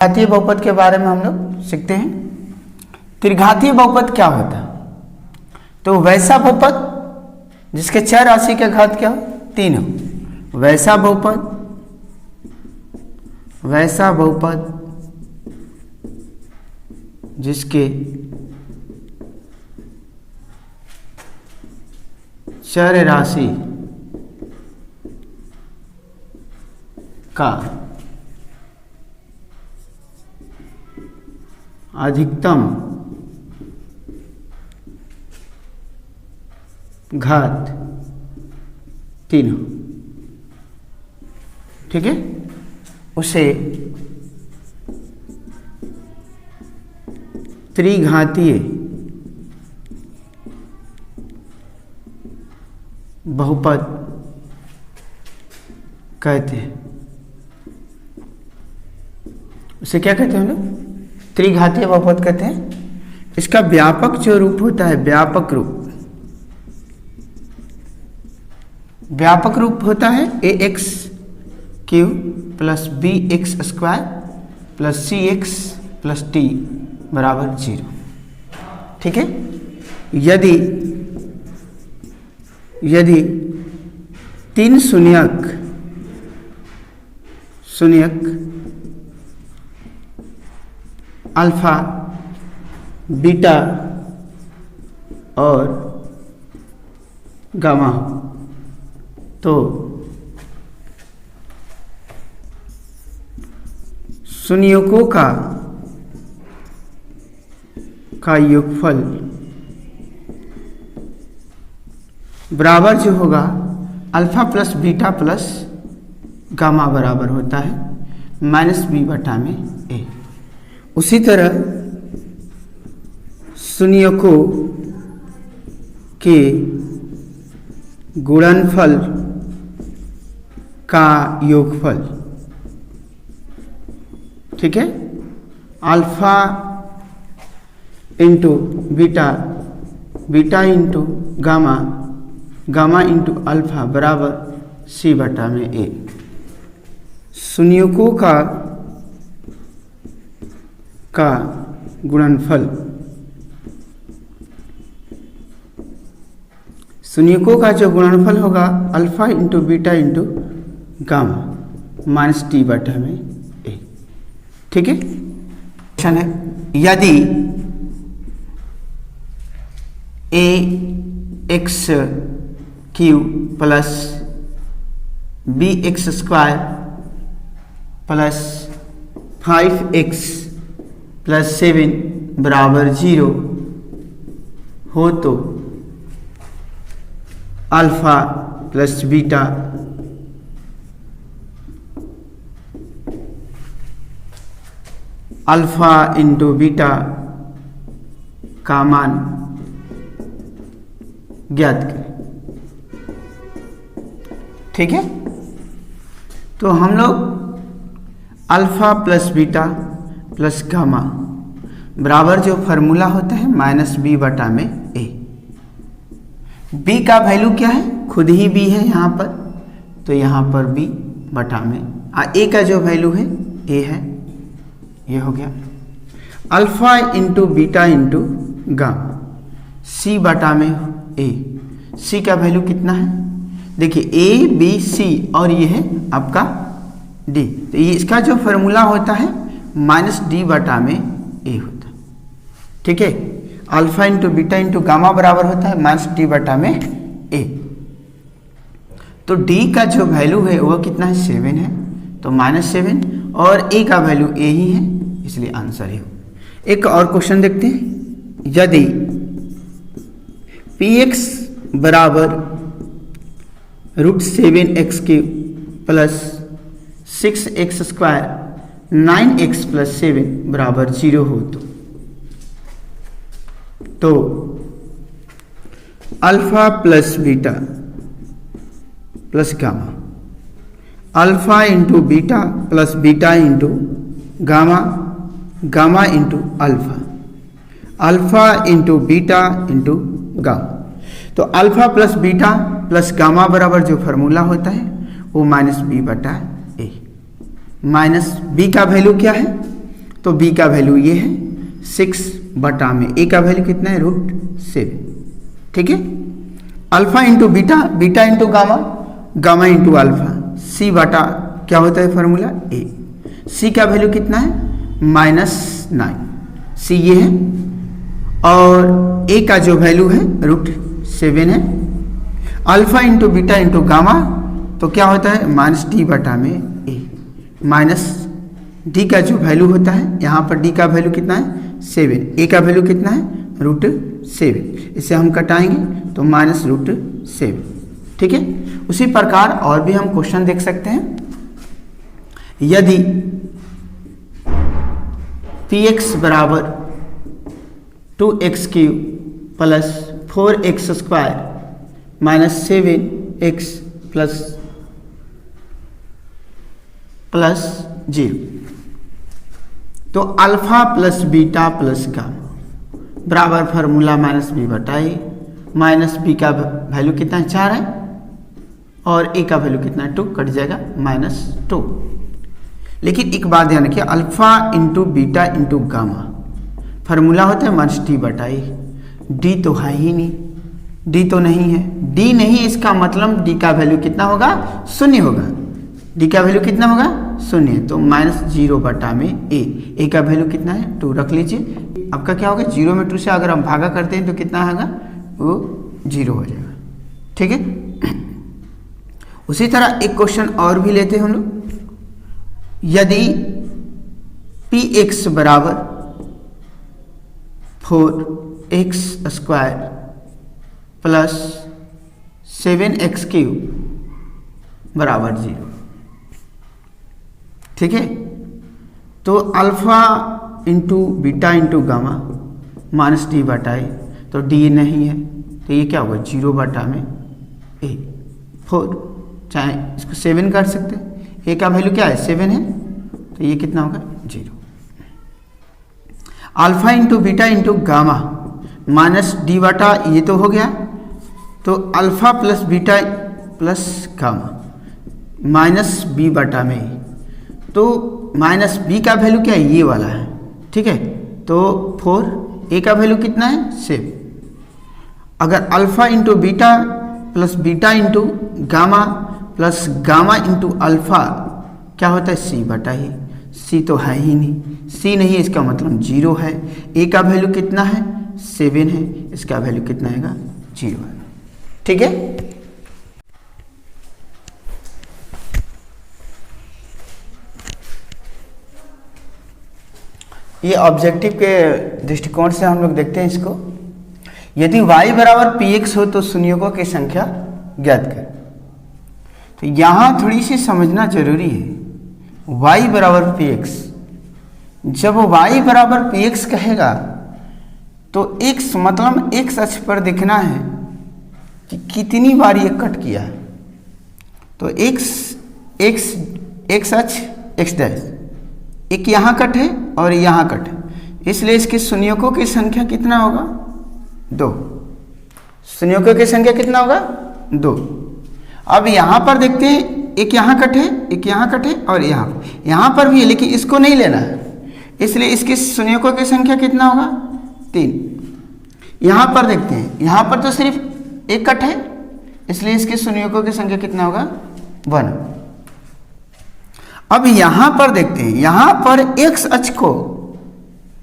त्रिघातीय बहुपद के बारे में हम लोग सीखते हैं। त्रिघातीय बहुपद क्या होता है? तो वैसा बहुपद जिसके चर राशि के घात क्या हो? 3 हो। वैसा बहुपद जिसके चर राशि का अधिकतम घात 3 हो। ठीक है, उसे त्रिघातीय बहुपद कहते हैं। उसे क्या कहते हैं हम लोग? त्रिघातीय बहुपद कहते हैं। इसका व्यापक जो रूप होता है, व्यापक रूप होता है ax cube plus bx square plus cx plus t बराबर 0। ठीक है, यदि 3 शून्यक अल्फा, बीटा और गामा तो शून्यकों का योगफल बराबर जो होगा alpha plus beta plus gamma बराबर होता है माइनस बी बटा में ए। उसी तरह शून्यकों के गुणनफल का योगफल, ठीक है, alpha into beta, beta into gamma, gamma into alpha बराबर सी बटा में ए। शून्यकों का गुणनफल, शून्यकों का जो गुणनफल होगा alpha into beta into gamma minus d बटा में ए। ठीक है, क्वेश्चन है, यदि a x cube plus b x square plus 5x plus 7 बराबर 0 हो तो alpha plus beta alpha into beta का मान ज्ञात करें। ठीक है, तो हम लोग alpha plus beta plus gamma बराबर जो फार्मूला होता है माइनस बी बटा में ए। बी का वैल्यू क्या है? खुद ही बी है यहाँ पर, तो यहाँ पर बी बटा में ए का जो वैल्यू है ए है, ये हो गया alpha into beta into gamma c बटा में ए। सी का वैल्यू कितना है? देखिए ए बी सी और ये है आपका डी, तो ये इसका जो फार्मूला होता है माइनस डी बटा में ए होता है। ठीक है, alpha into beta into gamma बराबर होता है माइनस डी बटा में ए। तो डी का जो वैल्यू है वो कितना है? 7 है, तो माइनस 7 और ए का वैल्यू ए ही है, इसलिए आंसर है। एक और क्वेश्चन देखते हैं, यदि पी एक्स बराबर √7x cube plus 6x square 9x plus 7 बराबर 0 हो तो alpha plus beta plus gamma, alpha into beta plus beta into gamma, gamma into alpha, alpha into beta into gamma. तो alpha plus beta plus gamma बराबर जो formula होता है वो minus b बटा ए। माइनस बी का value क्या है? तो b का वैल्यू ये है 6/, a का वैल्यू कितना है √7। ठीक है, alpha into beta, beta into gamma, gamma into alpha, c बटा क्या होता है फॉर्मूला a। c का वैल्यू कितना है -9, c ये है, और a का जो वैल्यू है √7 है। Alpha into beta into gamma तो क्या होता है -d/a, माइनस d का जो वैल्यू होता है, यहाँ पर d का वैल्यू कितना है 7, a का वैल्यू कितना है √7, इसे हम कटाएंगे तो -√7। ठीक है, उसी प्रकार और भी हम क्वेश्चन देख सकते हैं। यदि px बराबर 2x³ plus 4x² minus 7x plus 0, तो alpha plus beta plus gamma बराबर फार्मूला -b/a, माइनस b का वैल्यू कितना है 4 है, और a का वैल्यू कितना है 2, कट जाएगा -2। लेकिन एक बात ध्यान रखिए, alpha into beta into gamma formula होता है -d/a, d तो है ही नहीं, d तो नहीं है, d नहीं, इसका मतलब d का वैल्यू कितना होगा 0 होगा, d का वैल्यू कितना होगा 0, तो -0/a, a का वैल्यू कितना है 2 रख लीजिए। आपका क्या होगा 0 में 2 से अगर हम भागा करते हैं तो कितना होगा वो 0 हो जाएगा। ठीक है, उसी तरह एक क्वेश्चन और भी लेते हैं हम लोग। यदि px बराबर 4x² प्लस 7x³ बराबर 0, ठीक है, तो alpha into beta into gamma -d/a, तो d नहीं है तो ये क्या होगा 0/a, 4, चाहे इसको 7 कर सकते हैं, a का वैल्यू क्या है 7 है, तो ये कितना होगा 0। Alpha into beta into gamma -d/, ये तो हो गया, तो alpha plus beta plus gamma -b/a में, तो -b का वैल्यू क्या है ये वाला है। ठीक है, तो 4, a का वैल्यू कितना है 7। अगर alpha into beta plus beta into gamma plus gamma into alpha क्या होता है c/a, c तो है ही नहीं, c नहीं है, इसका मतलब 0 है, a का वैल्यू कितना है 7 है, इसका वैल्यू कितना आएगा 0 है। ठीक है, ये ऑब्जेक्टिव के दृष्टिकोण से हम लोग देखते हैं इसको। यदि y बराबर px हो तो संयोगों की संख्या ज्ञात करें। तो यहाँ थोड़ी सी समझना जरूरी है, y बराबर px, जब y बराबर px कहेगा तो x मतलब x अक्ष पर देखना है कि कितनी बार ये कट किया है, तो x अक्ष x', एक यहाँ कट है और यहाँ कट है, इसलिए इसके संयोगों की संख्या कितना होगा 2, संयोगों की संख्या कितना होगा 2। अब यहाँ पर देखते हैं, एक यहाँ कट है, एक यहाँ कट है, और यहाँ पर भी है, लेकिन इसको नहीं लेना है, इसलिए इसके संयोगों की संख्या कितना होगा 3। यहाँ पर देखते हैं, यहाँ पर तो सिर्फ एक कट है, इसलिए इसके संयोगों की संख्या कितना होगा 1। अब यहाँ पर देखते हैं, यहाँ पर x अक्ष को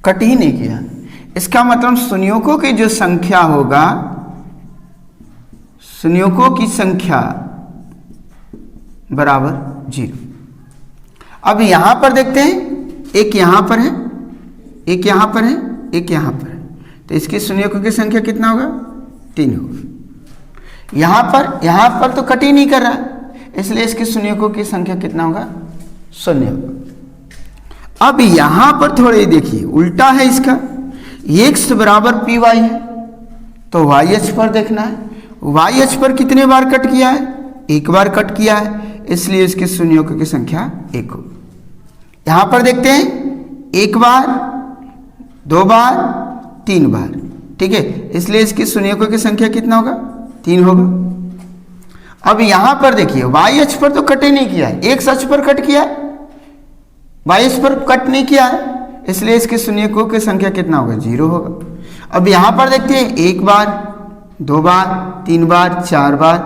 कट ही नहीं किया, इसका मतलब संयोगों की जो संख्या होगा, संयोगों की संख्या बराबर 0। अब यहाँ पर देखते हैं, एक यहाँ पर है, एक यहाँ पर है, एक यहाँ पर है, तो इसके संयोगों की संख्या कितना होगा 3 होगा। यहाँ पर तो कट ही नहीं कर रहा, इसलिए इसके संयोगों की संख्या कितना होगा 0 होगा। अब यहाँ पर थोड़े देखिए, उल्टा है इसका, x बराबर py है, तो y अक्ष पर देखना है, y अक्ष पर कितने बार कट किया है, एक बार कट किया है, इसलिए इसके संयोगों की संख्या 1 होगी। यहाँ पर देखते हैं, एक बार, 2 बार, 3 बार, ठीक है, इसलिए इसकी संयोगों की संख्या कितना होगा 3 होगा। अब यहाँ पर देखिए, y अक्ष पर तो कट ही नहीं किया है, x अक्ष पर कट किया है, y अक्ष पर कट नहीं किया है, इसलिए इसके शून्यकों की संख्या कितना होगा, 0 होगा। अब यहाँ पर देखते हैं 1 बार, 2 बार, 3 बार, 4 बार,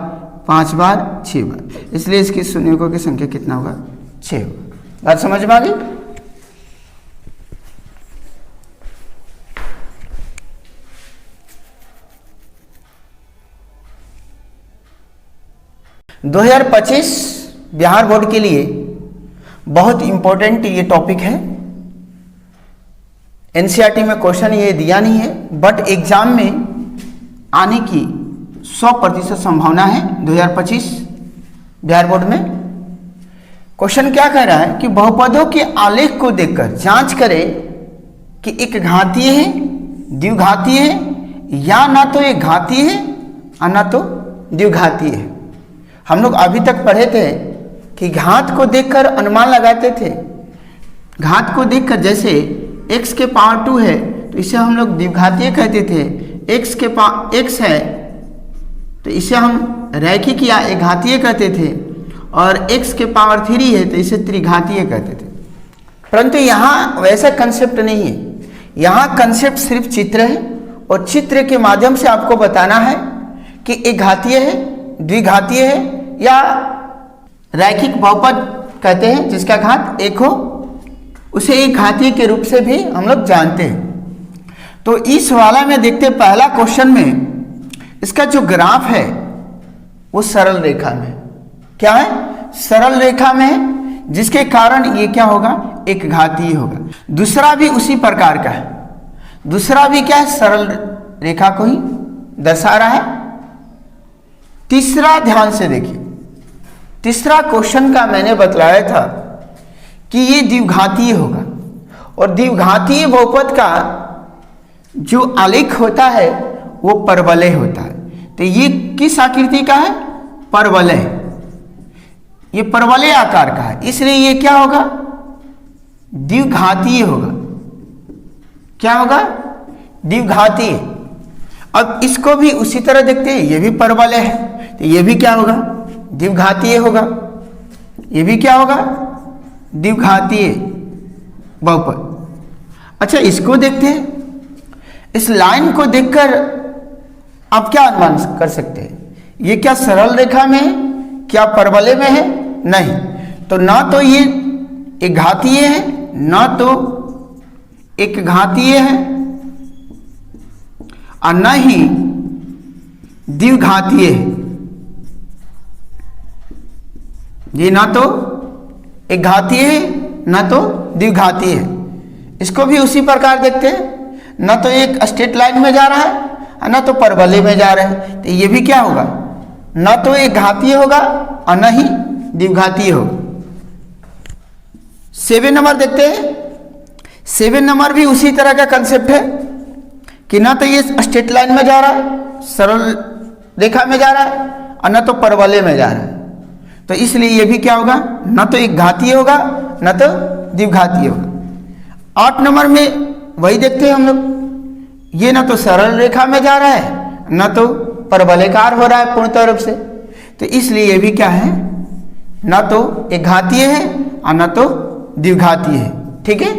5 बार, 6 बार, इसलिए इसके शून्यकों की संख्या कितना होगा, 6 होगा। बात समझ में आ गई? दो 2025 बिहार बोर्ड के लिए बहुत इंपॉर्टेंट ये टॉपिक है। एनसीईआरटी में क्वेश्चन ये दिया नहीं है, बट एग्जाम में आने की 100% संभावना है 2025 बिहार बोर्ड में। क्वेश्चन क्या कह रहा है कि बहुपदों के आलेख को देखकर जांच करें कि एक घातीय है, द्विघातीय है, या ना तो एक घातीय है और ना तो द्विघातीय है। हम लोग अभी तक पढ़े थे कि घात को देखकर अनुमान लगाते थे। घात को देखकर, जैसे x के पावर 2 है तो इसे हम लोग द्विघातीय कहते थे, x है तो इसे हम रैखिक या एकघातीय कहते थे, और x के पावर 3 है तो इसे त्रिघातीय कहते थे। परंतु यहाँ वैसा कंसेप्ट नहीं है। यहाँ कंसेप्ट सिर्फ चित्र है, और चित्र के माध्यम से आपको बताना है कि एक घातीय है, द्विघातीय है, या रैखिक बहुपद कहते हैं जिसका घात 1 हो, उसे एक घातीय के रूप से भी हम लोग जानते हैं। तो इस वाला में देखते हैं, पहला क्वेश्चन में इसका जो ग्राफ है वो सरल रेखा में, क्या है, सरल रेखा में है, जिसके कारण ये क्या होगा, एक घातीय होगा। दूसरा भी उसी प्रकार का है, दूसरा भी क्या है, सरल रेखा को ही दर्शा रहा है। तीसरा ध्यान से देखिए, तीसरा क्वेश्चन का मैंने बतलाया था कि ये द्विघातीय होगा, और द्विघातीय बहुपद का जो आलेख होता है वो परवलय होता है। तो ये किस आकृति का है, परवलय, ये परवलय आकार का है, इसलिए ये क्या होगा, द्विघातीय होगा। क्या होगा, द्विघातीय। अब इसको भी उसी तरह देखते हैं, ये भी परवलय है तो ये भी क्या होगा, द्विघातीय होगा। ये भी क्या होगा, द्विघातीय बहुपद। अच्छा, इसको देखते हैं, इस लाइन को देखकर आप क्या अनुमान कर सकते हैं, ये क्या सरल रेखा में है, क्या परवलय में है, नहीं। तो ना तो ये एक घातीय है, ना तो एक घातीय है, और न ही द्विघातीय है। ये ना तो एक घातीय है, ना तो द्विघातीय है। इसको भी उसी प्रकार देखते हैं, ना तो एक स्ट्रेट लाइन में जा रहा है और ना तो परवलय में जा रहा है। तो ये भी क्या होगा, ना तो एक घातीय होगा और न ही द्विघातीय होगा। 7 नंबर देखते हैं। 7 नंबर भी उसी तरह का कंसेप्ट है कि ना तो ये स्ट्रेट लाइन में जा रहा है, सरल रेखा में जा रहा है, और ना तो परवलय में जा रहा है। तो इसलिए ये भी क्या होगा, ना तो एक घातीय होगा, ना तो द्विघातीय होगा। 8 नंबर में वही देखते हैं हम लोग, ये ना तो सरल रेखा में जा रहा है, ना तो परवलयकार हो रहा है पूर्णतः रूप से। तो इसलिए ये भी क्या है, ना तो एक घातीय है और ना तो द्विघातीय है। ठीक है।